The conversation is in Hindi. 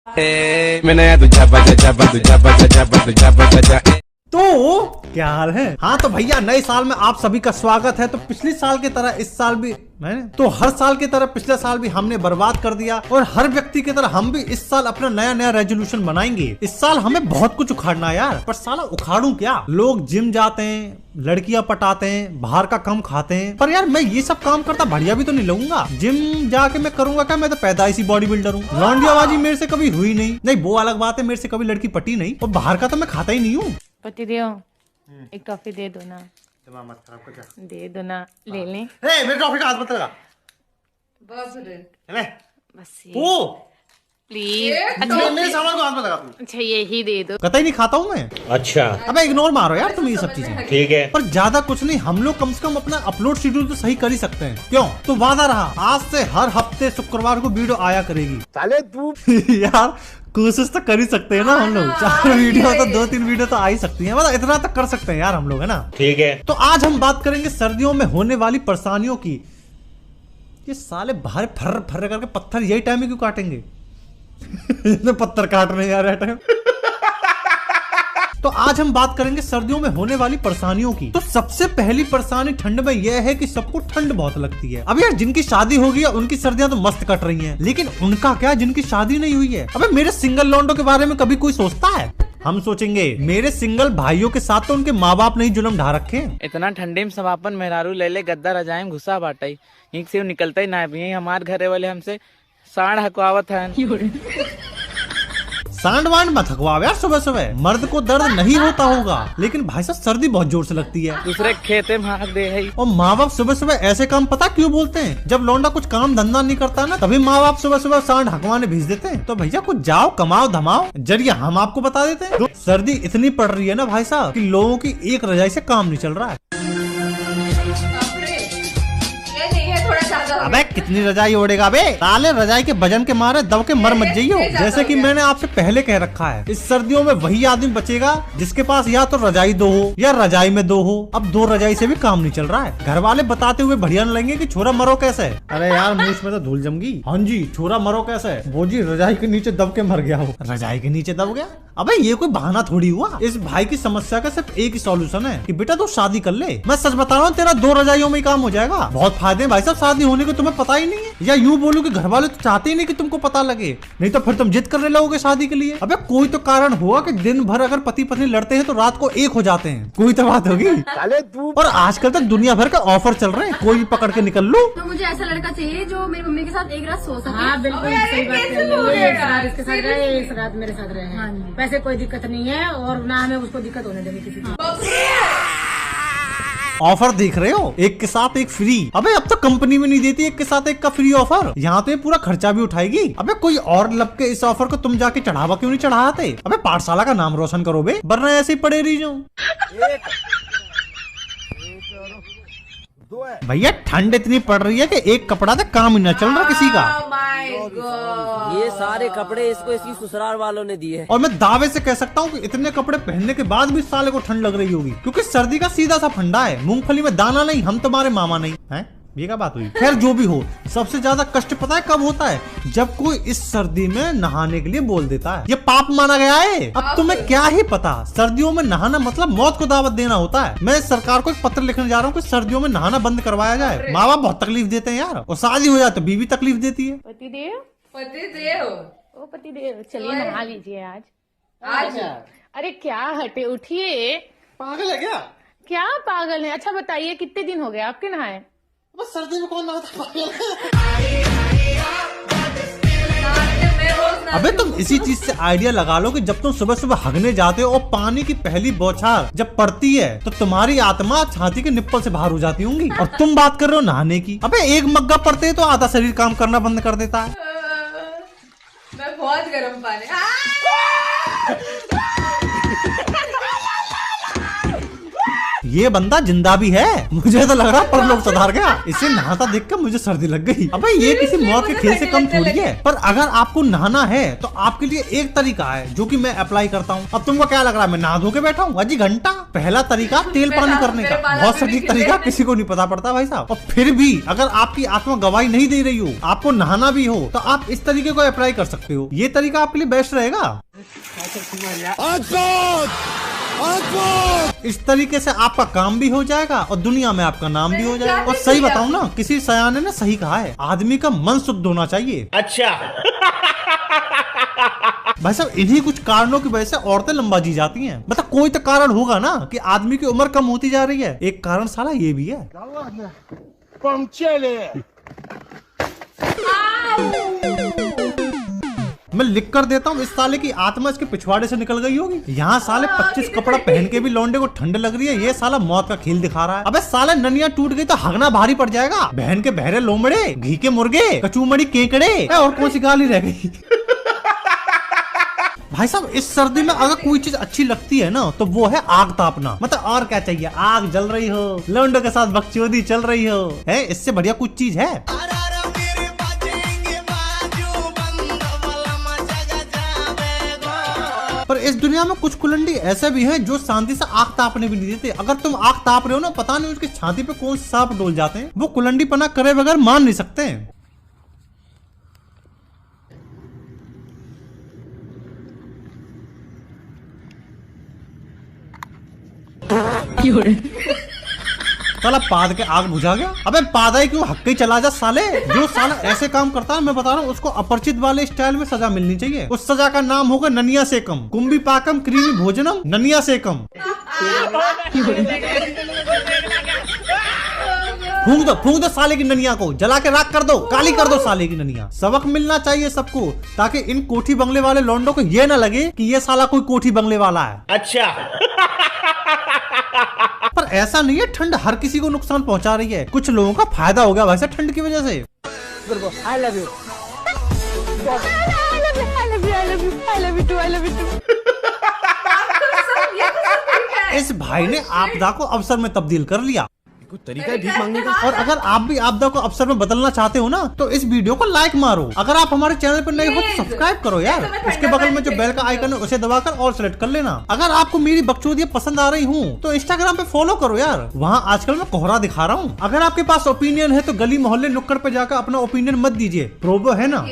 तो क्या हाल है। हाँ तो भैया नए साल में आप सभी का स्वागत है। तो पिछले साल की तरह इस साल भी हर साल की तरह पिछले साल भी हमने बर्बाद कर दिया और हर व्यक्ति की तरह हम भी इस साल अपना नया नया रेजोल्यूशन बनाएंगे। इस साल हमें बहुत कुछ उखाड़ना है यार, पर साला उखाड़ूं क्या। लोग जिम जाते हैं, लड़कियां पटाते हैं, बाहर का कम खाते हैं, पर यार मैं ये सब काम करता बढ़िया भी तो नहीं लगूंगा। जिम जाके मैं करूंगा क्या, मैं तो पैदाइशी बॉडी बिल्डर हूँ। लौंडियाबाजी मेरे से कभी हुई नहीं वो अलग बात है, मेरे से कभी लड़की पटी नहीं, और बाहर का तो मैं खाता ही नहीं हूँ। पति देव एक टॉफी दे दो ना। दिमाग मत खराब कर क्या। दे दो ना, ले लें। मेरे टॉफी का हाथ मत लगा बस ओ प्लीज। मेरे सामान को हाथ मत लगा तू। अच्छा यही दे दो। कतई नहीं खाता हूँ मैं। अच्छा अबे इग्नोर मारो यार तुम ये सब चीजें। ठीक है, पर ज्यादा कुछ नहीं, हम लोग कम से कम अपना अपलोड शेड्यूल तो सही कर ही सकते हैं। क्यों? तो वादा रहा, आज से हर हफ्ते शुक्रवार को वीडियो आया करेगी। साले तू यार कोशिश तो कर ही सकते हैं ना हम लोग। 4 वीडियो तो 2-3 वीडियो तो आ ही सकती है, मतलब इतना तक कर सकते हैं यार हम लोग, है ना। ठीक है। तो आज हम बात करेंगे सर्दियों में होने वाली परेशानियों की। ये साले बाहर फर फर करके पत्थर यही टाइम में क्यों काटेंगे? पत्थर काट रहे हैं यार टाइम। तो आज हम बात करेंगे सर्दियों में होने वाली परेशानियों की। तो सबसे पहली परेशानी ठंड में यह है कि सबको ठंड बहुत लगती है। अब यार जिनकी शादी होगी उनकी सर्दियां तो मस्त कट रही हैं, लेकिन उनका क्या जिनकी शादी नहीं हुई है। अबे मेरे सिंगल लौंडों के बारे में कभी कोई सोचता है? हम सोचेंगे मेरे सिंगल भाइयों के साथ तो उनके माँ बाप नहीं जुल्म ढा रखे हैं। इतना ठंडे में समापन मेहरारू ले ले गद्दा रजाएं घुसा बाटाई यहीं से निकलता ही ना है। यही हमारे घरे वाले हमसे साढ़ हकवावत है। सांड वांड मत हकवाओ यार सुबह सुबह। मर्द को दर्द नहीं होता होगा, लेकिन भाई साहब सर्दी बहुत जोर से लगती है। दूसरे खेते में हाथ दे है। और माँ बाप सुबह सुबह ऐसे काम पता क्यों बोलते हैं? जब लौंडा कुछ काम धंधा नहीं करता ना, तभी माँ बाप सुबह सुबह सांड हकवाने भेज देते हैं। तो भैया कुछ जाओ कमाओ धमाओ, जरिए हम आपको बता देते हैं। सर्दी इतनी पड़ रही है ना भाई साहब कि लोगों की एक रजाई से काम नहीं चल रहा है। अबे कितनी रजाई ओढ़ेगा बे? साले रजाई के वजन के मारे दब के मर मत जाइयो। जैसे कि मैंने आपसे पहले कह रखा है, इस सर्दियों में वही आदमी बचेगा जिसके पास या तो रजाई 2 हो या रजाई में 2 हो। अब 2 रजाई से भी काम नहीं चल रहा है। घर वाले बताते हुए बढ़िया न लगेंगे कि छोरा मरो कैसे। अरे यार मुंह में तो धूल जम गई। हाँ जी छोरा मरो कैसे? वो जी रजाई के नीचे दब के मर गया हो। रजाई के नीचे दब गया? अबे ये कोई बहाना थोड़ी हुआ। इस भाई की समस्या का सिर्फ एक ही सॉल्यूशन है कि बेटा तू शादी कर ले। मैं सच बता रहा हूँ, तेरा 2 रजाइयों में ही काम हो जाएगा। बहुत फायदे हैं भाई साहब शादी होने के, तुम्हें पता ही नहीं है। या यूं बोलूं कि घर वाले तो चाहते ही नहीं कि तुमको पता लगे, नहीं तो फिर तुम जिद करने लगोगे शादी के लिए। अबे कोई तो कारण हुआ कि दिन भर अगर पति पत्नी लड़ते हैं तो रात को एक हो जाते हैं। कोई तो बात होगी। साले तू और आजकल तो दुनिया भर का ऑफर चल रहे हैं, कोई भी पकड़ के निकल लो। तो मुझे ऐसा लड़का चाहिए जो मेरी मम्मी के साथ एक रात सो सके। हाँ बिल्कुल सही बात कह रही है। एक रात इसके साथ रहे, एक रात मेरे साथ रहे हैं। वैसे कोई दिक्कत नहीं है और ना हमें उसको दिक्कत होने देंगे किसी की। ऑफर देख रहे हो, एक के साथ एक फ्री। अबे अब तो कंपनी में नहीं देती एक के साथ एक का फ्री ऑफर, यहाँ तो ये पूरा खर्चा भी उठाएगी। अबे कोई और लब के इस ऑफर को तुम जाके चढ़ावा क्यों नहीं चढ़ाते? अबे पाठशाला का नाम रोशन करो बे, वरना ऐसे ही पड़े रही जाओ। भैया ठंड इतनी पड़ रही है कि एक कपड़ा तो काम ही न चल रहा किसी का। ये सारे कपड़े इसको इसकी ससुराल वालों ने दिए। और मैं दावे से कह सकता हूँ कि इतने कपड़े पहनने के बाद भी साले को ठंड लग रही होगी, क्योंकि सर्दी का सीधा सा फंडा है, मूंगफली में दाना नहीं। हम तुम्हारे मामा नहीं हैं। ये क्या बात हुई? खैर जो भी हो, सबसे ज्यादा कष्ट पता है कब होता है? जब कोई इस सर्दी में नहाने के लिए बोल देता है। ये पाप माना गया है। अब तुम्हें क्या ही पता, सर्दियों में नहाना मतलब मौत को दावत देना होता है। मैं सरकार को एक पत्र लिखने जा रहा हूँ कि सर्दियों में नहाना बंद करवाया जाए। माँ बाप बहुत तकलीफ देते हैं यार, और शादी हो जाए तो बीवी तकलीफ देती है। पति देव ओ पति देव चलिए नहा लीजिए आज। अरे क्या हटे उठिए। पागल है क्या? क्या पागल है? अच्छा बताइए कितने दिन हो गए आपके नहाए? बस सर्दी में कौन नहाता? अबे तुम इसी चीज से आइडिया लगा लो कि जब तुम सुबह सुबह हगने जाते हो और पानी की पहली बौछार जब पड़ती है तो तुम्हारी आत्मा छाती के निप्पल से बाहर हो जाती होंगी, और तुम बात कर रहे हो नहाने की। अबे एक मग्गा पड़ते है तो आधा शरीर काम करना बंद कर देता है। मैं बहुत गर्म पानी। ये बंदा जिंदा भी है। मुझे तो लग रहा परलोक सुधार गया। इसे नहाता देख कर मुझे सर्दी लग गई। अबे ये किसी मौत के खेल से कम थोड़ी है। पर अगर आपको नहाना है तो आपके लिए एक तरीका है जो कि मैं अप्लाई करता हूँ। अब तुमको क्या लग रहा है मैं नहा धो के बैठा हूँ अजी घंटा? पहला तरीका तेल पानी करने का, बहुत सटीक तरीका, किसी को नहीं पता पड़ता भाई साहब। और फिर भी अगर आपकी आत्मा गवाही नहीं दे रही हो, आपको नहाना भी हो, तो आप इस तरीके को अप्लाई कर सकते हो। ये तरीका आपके लिए बेस्ट रहेगा। इस तरीके से आपका काम भी हो जाएगा और दुनिया में आपका नाम भी हो जाएगा। और सही बताऊं ना, किसी सयाने ने सही कहा है, आदमी का मन शुद्ध होना चाहिए। अच्छा भाई साहब, इन्हीं कुछ कारणों की वजह से औरतें लंबा जी जाती हैं। मतलब कोई तो कारण होगा ना कि आदमी की उम्र कम होती जा रही है। एक कारण साला ये भी है। मैं लिख कर देता हूँ, इस साले की आत्मा इसके पिछवाड़े से निकल गई होगी। यहाँ साले 25 कपड़ा पहन के भी लौंडे को ठंड लग रही है। ये साला मौत का खेल दिखा रहा है। अबे साले ननिया टूट गई तो हगना भारी पड़ जाएगा। बहन के बहरे लोमड़े, घी के मुर्गे, कचूमड़ी केकड़े, और कौन सी गाली रह गई। भाई साहब, इस सर्दी में अगर कोई चीज अच्छी लगती है ना तो वो है आग तापना। मतलब और क्या चाहिए, आग जल रही हो, लौंडों के साथ बकचोदी चल रही हो, है इससे बढ़िया कुछ चीज है? पर इस दुनिया में कुछ कुलंडी ऐसे भी हैं जो शांति से आग तापने भी नहीं देते। अगर तुम आग ताप रहे हो ना, पता नहीं उसकी छाती पे कौन से सांप डोल जाते हैं। वो कुलंडी पना करे बगैर मान नहीं सकते। साला पाद के आग बुझा गया। अबे पादा ही क्यों, हक्के चला जा साले। जो साला ऐसे काम करता है, मैं बता रहा हूँ, उसको अपरिचित वाले स्टाइल में सजा मिलनी चाहिए। उस सजा का नाम होगा ननिया सेकम, कुंभी पाकम क्रीमी भोजनम ननिया सेकम। फूंक दो साले की ननिया को, जला के राख कर दो, काली कर दो साले की ननिया। सबक मिलना चाहिए सबको, ताकि इन कोठी बंगले वाले लौंडों को ये ना लगे कि ये साला कोई कोठी बंगले वाला है। अच्छा पर ऐसा नहीं है, ठंड हर किसी को नुकसान पहुंचा रही है। कुछ लोगों का फायदा हो गया वैसे ठंड की वजह से। I love you. इस भाई ने आपदा को अवसर में तब्दील कर लिया। कुछ तरीका है भीख मांगने का। और अगर आप भी आपदा को अवसर में बदलना चाहते हो ना, तो इस वीडियो को लाइक मारो। अगर आप हमारे चैनल पर नए हो तो सब्सक्राइब करो यार। उसके बगल में जो बेल का आइकन है उसे दबाकर और सेलेक्ट कर लेना। अगर आपको मेरी बकचोदियां पसंद आ रही हूँ तो इंस्टाग्राम पे फॉलो करो यार, वहाँ आजकल मैं कोहरा दिखा रहा हूँ। अगर आपके पास ओपिनियन है तो गली मोहल्ले नुक्कड़ पे जाकर अपना ओपिनियन मत दीजिए, प्रोबो है ना।